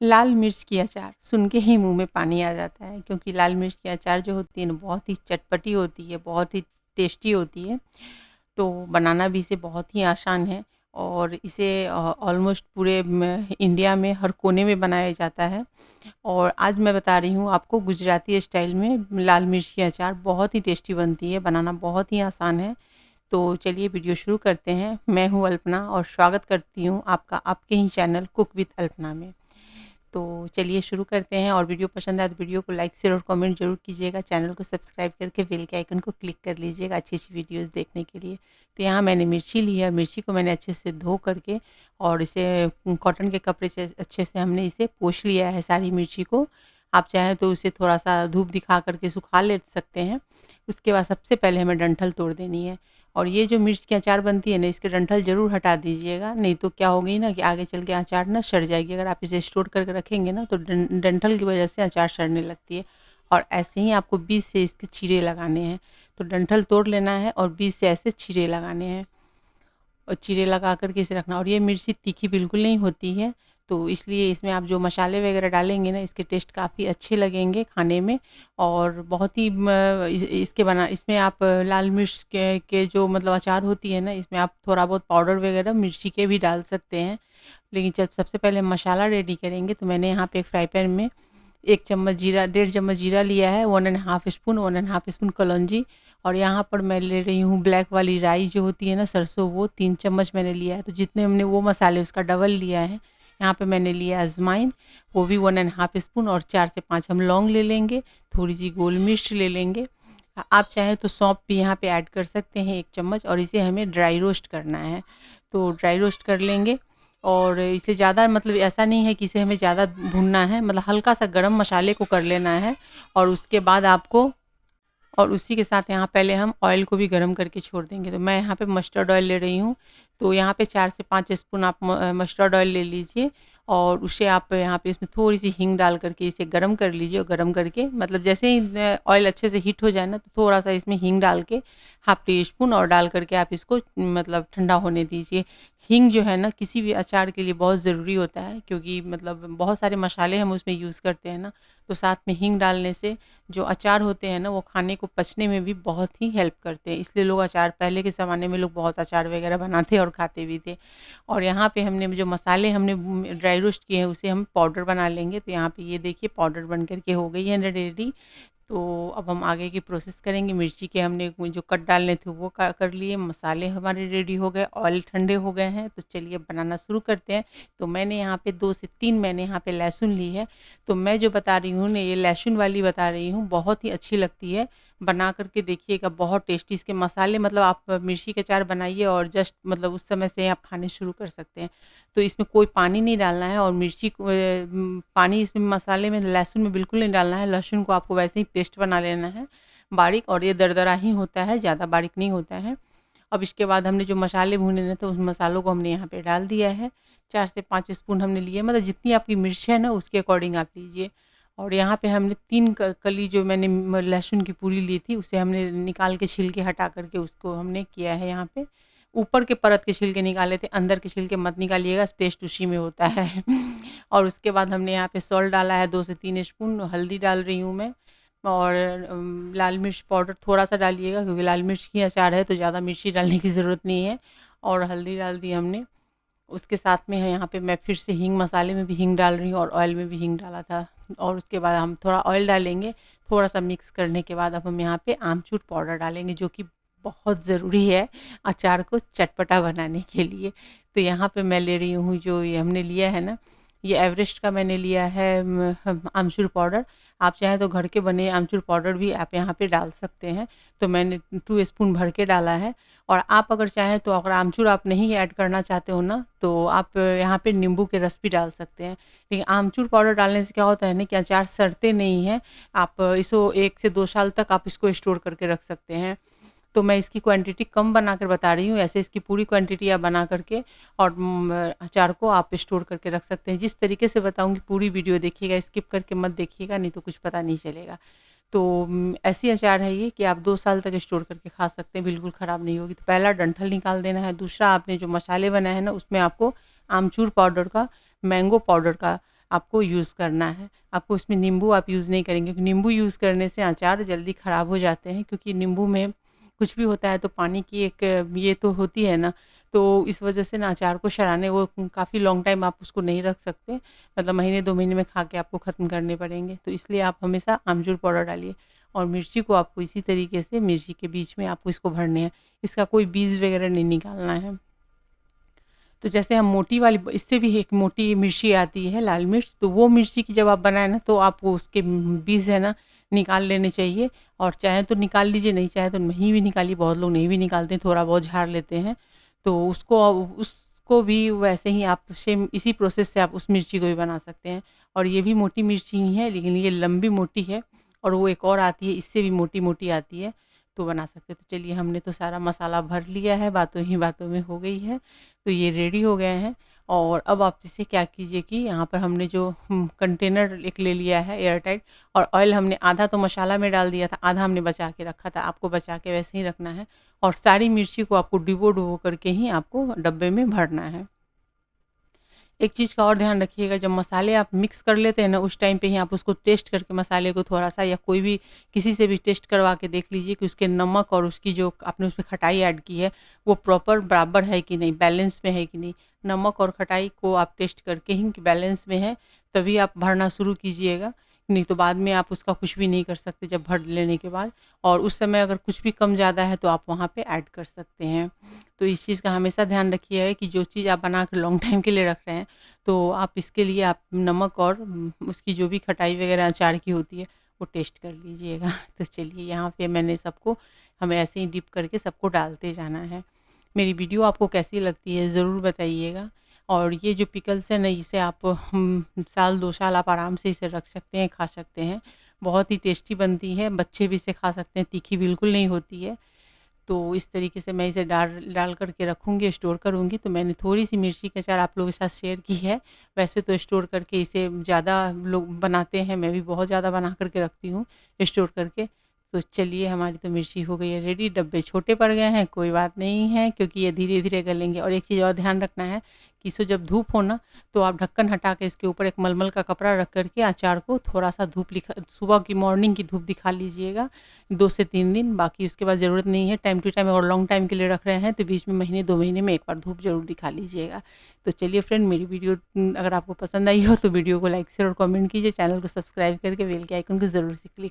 लाल मिर्च की अचार सुन के ही मुँह में पानी आ जाता है, क्योंकि लाल मिर्च की अचार जो होती है ना बहुत ही चटपटी होती है, बहुत ही टेस्टी होती है। तो बनाना भी इसे बहुत ही आसान है और इसे ऑलमोस्ट पूरे इंडिया में हर कोने में बनाया जाता है। और आज मैं बता रही हूँ आपको गुजराती स्टाइल में लाल मिर्च की अचार बहुत ही टेस्टी बनती है, बनाना बहुत ही आसान है। तो चलिए वीडियो शुरू करते हैं। मैं हूँ अल्पना और स्वागत करती हूँ आपका आपके ही चैनल कुक विद अल्पना में। तो चलिए शुरू करते हैं, और वीडियो पसंद आए तो वीडियो को लाइक शेयर और कमेंट जरूर कीजिएगा। चैनल को सब्सक्राइब करके बेल के आइकन को क्लिक कर लीजिएगा अच्छी अच्छी वीडियोस देखने के लिए। तो यहाँ मैंने मिर्ची ली है, मिर्ची को मैंने अच्छे से धो करके और इसे कॉटन के कपड़े से अच्छे से हमने इसे पोंछ लिया है सारी मिर्ची को। आप चाहें तो उसे थोड़ा सा धूप दिखा करके सुखा ले सकते हैं। उसके बाद सबसे पहले हमें डंठल तोड़ देनी है, और ये जो मिर्च की अचार बनती है ना, इसके डंठल ज़रूर हटा दीजिएगा, नहीं तो क्या होगी ना कि आगे चल के अचार ना सड़ जाएगी। अगर आप इसे स्टोर करके रखेंगे ना तो डंठल की वजह से अचार सड़ने लगती है। और ऐसे ही आपको बीच से इसके चीरे लगाने हैं। तो डंठल तोड़ लेना है और बीच से ऐसे चीरे लगाने हैं और चीरे लगा कर के इसे रखना। और ये मिर्ची तीखी बिल्कुल नहीं होती है, तो इसलिए इसमें आप जो मसाले वगैरह डालेंगे ना, इसके टेस्ट काफ़ी अच्छे लगेंगे खाने में। और बहुत ही इसके बना इसमें आप लाल मिर्च के जो मतलब अचार होती है ना, इसमें आप थोड़ा बहुत पाउडर वगैरह मिर्ची के भी डाल सकते हैं। लेकिन जब सबसे पहले मसाला रेडी करेंगे तो मैंने यहाँ पे एक फ्राई पैन में 1 चम्मच जीरा, 1.5 चम्मच जीरा लिया है, 1 एंड हाफ स्पून कलौंजी, और यहाँ पर मैं ले रही हूँ ब्लैक वाली राई जो होती है ना, सरसों, वो 3 चम्मच मैंने लिया है। तो जितने हमने वो मसाले उसका डबल लिया है। यहाँ पे मैंने लिया अजवाइन, वो भी 1 एंड हाफ स्पून, और 4 से 5 हम लौंग ले लेंगे, थोड़ी सी गोल मिर्च ले लेंगे। आप चाहें तो सौंफ भी यहाँ पे ऐड कर सकते हैं 1 चम्मच, और इसे हमें ड्राई रोस्ट करना है। तो ड्राई रोस्ट कर लेंगे। और इसे ज़्यादा मतलब ऐसा नहीं है कि इसे हमें ज़्यादा भूनना है, मतलब हल्का सा गरम मसाले को कर लेना है। और उसके बाद आपको, और उसी के साथ यहाँ पहले हम ऑयल को भी गरम करके छोड़ देंगे। तो मैं यहाँ पे मस्टर्ड ऑयल ले रही हूँ। तो यहाँ पे 4 से 5 स्पून आप मस्टर्ड ऑयल ले लीजिए, और उसे आप यहाँ पे इसमें थोड़ी सी हींग डाल करके इसे गरम कर लीजिए। और गरम करके मतलब जैसे ही ऑयल अच्छे से हीट हो जाए ना, तो थोड़ा सा इसमें हींग डाल के हाफ टी स्पून और डाल करके आप इसको मतलब ठंडा होने दीजिए। हींग जो है ना किसी भी अचार के लिए बहुत ज़रूरी होता है, क्योंकि मतलब बहुत सारे मसाले हम उसमें यूज़ करते हैं ना, तो साथ में हींग डालने से जो अचार होते हैं ना वो खाने को पचने में भी बहुत ही हेल्प करते हैं। इसलिए लोग अचार, पहले के ज़माने में लोग बहुत अचार वगैरह बनाते और खाते भी थे। और यहाँ पे हमने जो मसाले हमने ड्राई रोस्ट किए हैं उसे हम पाउडर बना लेंगे। तो यहाँ पे ये देखिए पाउडर बन कर के हो गई है रेडी। तो अब हम आगे की प्रोसेस करेंगे। मिर्ची के हमने जो कट डालने थे वो कर लिए, मसाले हमारे रेडी हो गए, ऑयल ठंडे हो गए हैं। तो चलिए अब बनाना शुरू करते हैं। तो मैंने यहाँ पे 2 से 3 मैंने यहाँ पे लहसुन ली है। तो मैं जो बता रही हूँ ना, ये लहसुन वाली बता रही हूँ, बहुत ही अच्छी लगती है। बना करके देखिएगा, बहुत टेस्टी। इसके मसाले मतलब आप मिर्ची के अचार बनाइए और जस्ट मतलब उस समय से आप खाने शुरू कर सकते हैं। तो इसमें कोई पानी नहीं डालना है, और मिर्ची को पानी इसमें मसाले में लहसुन में बिल्कुल नहीं डालना है। लहसुन को आपको वैसे ही पेस्ट बना लेना है बारीक, और ये दरदरा ही होता है, ज़्यादा बारीक नहीं होता है। अब इसके बाद हमने जो मसाले भूने थे तो उस मसालों को हमने यहाँ पे डाल दिया है। 4 से 5 स्पून हमने लिए, मतलब जितनी आपकी मिर्च है ना उसके अकॉर्डिंग आप लीजिए। और यहाँ पे हमने 3 कली जो मैंने लहसुन की पूरी ली थी उसे हमने निकाल के छिलके हटा करके उसको हमने किया है यहाँ पे। ऊपर के परत के छिलके निकाले थे, अंदर के छिलके मत निकालिएगा, टेस्ट उसी में होता है। और उसके बाद हमने यहाँ पे सॉल्ट डाला है 2 से 3 स्पून, हल्दी डाल रही हूँ मैं। और लाल मिर्च पाउडर थोड़ा सा डालिएगा, क्योंकि लाल मिर्च की अचार है तो ज़्यादा मिर्ची डालने की ज़रूरत नहीं है। और हल्दी डाल दी हमने। उसके साथ में है यहाँ पे मैं फिर से हींग, मसाले में भी हींग डाल रही हूँ और ऑयल में भी हींग डाला था। और उसके बाद हम थोड़ा ऑयल डालेंगे। थोड़ा सा मिक्स करने के बाद अब हम यहाँ पे आमचूर पाउडर डालेंगे, जो कि बहुत ज़रूरी है अचार को चटपटा बनाने के लिए। तो यहाँ पे मैं ले रही हूँ, जो ये हमने लिया है ना, ये एवरेस्ट का मैंने लिया है आमचूर पाउडर। आप चाहें तो घर के बने आमचूर पाउडर भी आप यहाँ पे डाल सकते हैं। तो मैंने 2 स्पून भर के डाला है। और आप अगर चाहें तो, अगर आमचूर आप नहीं ऐड करना चाहते हो ना, तो आप यहाँ पे नींबू के रस भी डाल सकते हैं। लेकिन आमचूर पाउडर डालने से क्या होता है ना कि अचार सड़ते नहीं हैं। आप इसको 1 से 2 साल तक आप इसको स्टोर करके रख सकते हैं। तो मैं इसकी क्वांटिटी कम बनाकर बता रही हूँ, ऐसे इसकी पूरी क्वांटिटी आप बना करके और अचार को आप स्टोर करके रख सकते हैं। जिस तरीके से बताऊँगी पूरी वीडियो देखिएगा, स्किप करके मत देखिएगा, नहीं तो कुछ पता नहीं चलेगा। तो ऐसी अचार है ये कि आप 2 साल तक स्टोर करके खा सकते हैं, बिल्कुल ख़राब नहीं होगी। तो पहला डंठल निकाल देना है। दूसरा, आपने जो मसाले बनाए हैं ना उसमें आपको आमचूर पाउडर का, मैंगो पाउडर का आपको यूज़ करना है। आपको इसमें नींबू आप यूज़ नहीं करेंगे, क्योंकि नींबू यूज़ करने से अचार जल्दी ख़राब हो जाते हैं, क्योंकि नींबू में कुछ भी होता है तो पानी की एक ये तो होती है ना, तो इस वजह से ना अचार को सराहने वो काफ़ी लॉन्ग टाइम आप उसको नहीं रख सकते, मतलब महीने 2 महीने में खा के आपको ख़त्म करने पड़ेंगे। तो इसलिए आप हमेशा आमचूर पाउडर डालिए। और मिर्ची को आपको इसी तरीके से मिर्ची के बीच में आपको इसको भरने हैं, इसका कोई बीज वगैरह नहीं निकालना है। तो जैसे हम मोटी वाली, इससे भी एक मोटी मिर्ची आती है लाल मिर्च, तो वो मिर्ची की जब आप बनाएँ ना तो आपको उसके बीज है ना निकाल लेने चाहिए, और चाहे तो निकाल लीजिए, नहीं चाहे तो नहीं भी निकालिए, बहुत लोग नहीं भी निकालते हैं, थोड़ा बहुत झाड़ लेते हैं। तो उसको भी वैसे ही आप सेम इसी प्रोसेस से आप उस मिर्ची को भी बना सकते हैं। और ये भी मोटी मिर्ची ही है, लेकिन ये लंबी मोटी है, और वो एक और आती है इससे भी मोटी-मोटी आती है, तो बना सकते हैं। तो चलिए, हमने तो सारा मसाला भर लिया है, बातों ही बातों में हो गई है। तो ये रेडी हो गए हैं। और अब आप इसे क्या कीजिए कि यहाँ पर हमने जो कंटेनर एक ले लिया है एयर टाइट, और ऑयल हमने आधा तो मसाला में डाल दिया था, आधा हमने बचा के रखा था, आपको बचा के वैसे ही रखना है। और सारी मिर्ची को आपको डिबो-डुबो करके ही आपको डब्बे में भरना है। एक चीज़ का और ध्यान रखिएगा, जब मसाले आप मिक्स कर लेते हैं ना, उस टाइम पे ही आप उसको टेस्ट करके मसाले को थोड़ा-सा, या कोई भी किसी से भी टेस्ट करवा के देख लीजिए कि उसके नमक और उसकी जो आपने उसमें खटाई ऐड की है, वो प्रॉपर बराबर है कि नहीं, बैलेंस में है कि नहीं। नमक और खटाई को आप टेस्ट करके ही कि बैलेंस में है, तभी आप भरना शुरू कीजिएगा, नहीं तो बाद में आप उसका कुछ भी नहीं कर सकते जब भर लेने के बाद। और उस समय अगर कुछ भी कम ज़्यादा है तो आप वहाँ पे ऐड कर सकते हैं। तो इस चीज़ का हमेशा ध्यान रखिएगा कि जो चीज़ आप बना के लॉन्ग टाइम के लिए रख रहे हैं, तो आप इसके लिए आप नमक और उसकी जो भी खटाई वगैरह अचार की होती है, वो टेस्ट कर लीजिएगा। तो चलिए, यहाँ पे मैंने सबको, हमें ऐसे ही डिप करके सबको डालते जाना है। मेरी वीडियो आपको कैसी लगती है ज़रूर बताइएगा। और ये जो पिकल्स है ना, इसे आप साल 2 साल आप आराम से इसे रख सकते हैं, खा सकते हैं। बहुत ही टेस्टी बनती है, बच्चे भी इसे खा सकते हैं, तीखी बिल्कुल नहीं होती है। तो इस तरीके से मैं इसे डाल डाल कर के रखूँगी, स्टोर करूँगी। तो मैंने थोड़ी-सी मिर्ची का अचार आप लोगों के साथ शेयर की है। वैसे तो स्टोर करके इसे ज़्यादा लोग बनाते हैं, मैं भी बहुत ज़्यादा बना कर के रखती हूँ स्टोर करके। तो चलिए, हमारी तो मिर्ची हो गई है रेडी। डब्बे छोटे पड़ गए हैं, कोई बात नहीं है, क्योंकि ये धीरे-धीरे गलेंगे। और एक चीज़ और ध्यान रखना है कि इसे जब धूप हो ना, तो आप ढक्कन हटा के इसके ऊपर एक मलमल का कपड़ा रख कर के अचार को थोड़ा-सा धूप लिखा, सुबह की मॉर्निंग की धूप दिखा लीजिएगा 2 से 3 दिन। बाकी उसके बाद ज़रूरत नहीं है, टाइम टू टाइम, और लॉन्ग टाइम के लिए रख रहे हैं तो बीच में महीने 2 महीने में एक बार धूप ज़रूर दिखा लीजिएगा। तो चलिए फ्रेंड, मेरी वीडियो अगर आपको पसंद आई हो तो वीडियो को लाइक, शेयर और कमेंट कीजिए। चैनल को सब्सक्राइब करके बेल के आइकन को ज़रूर से क्लिक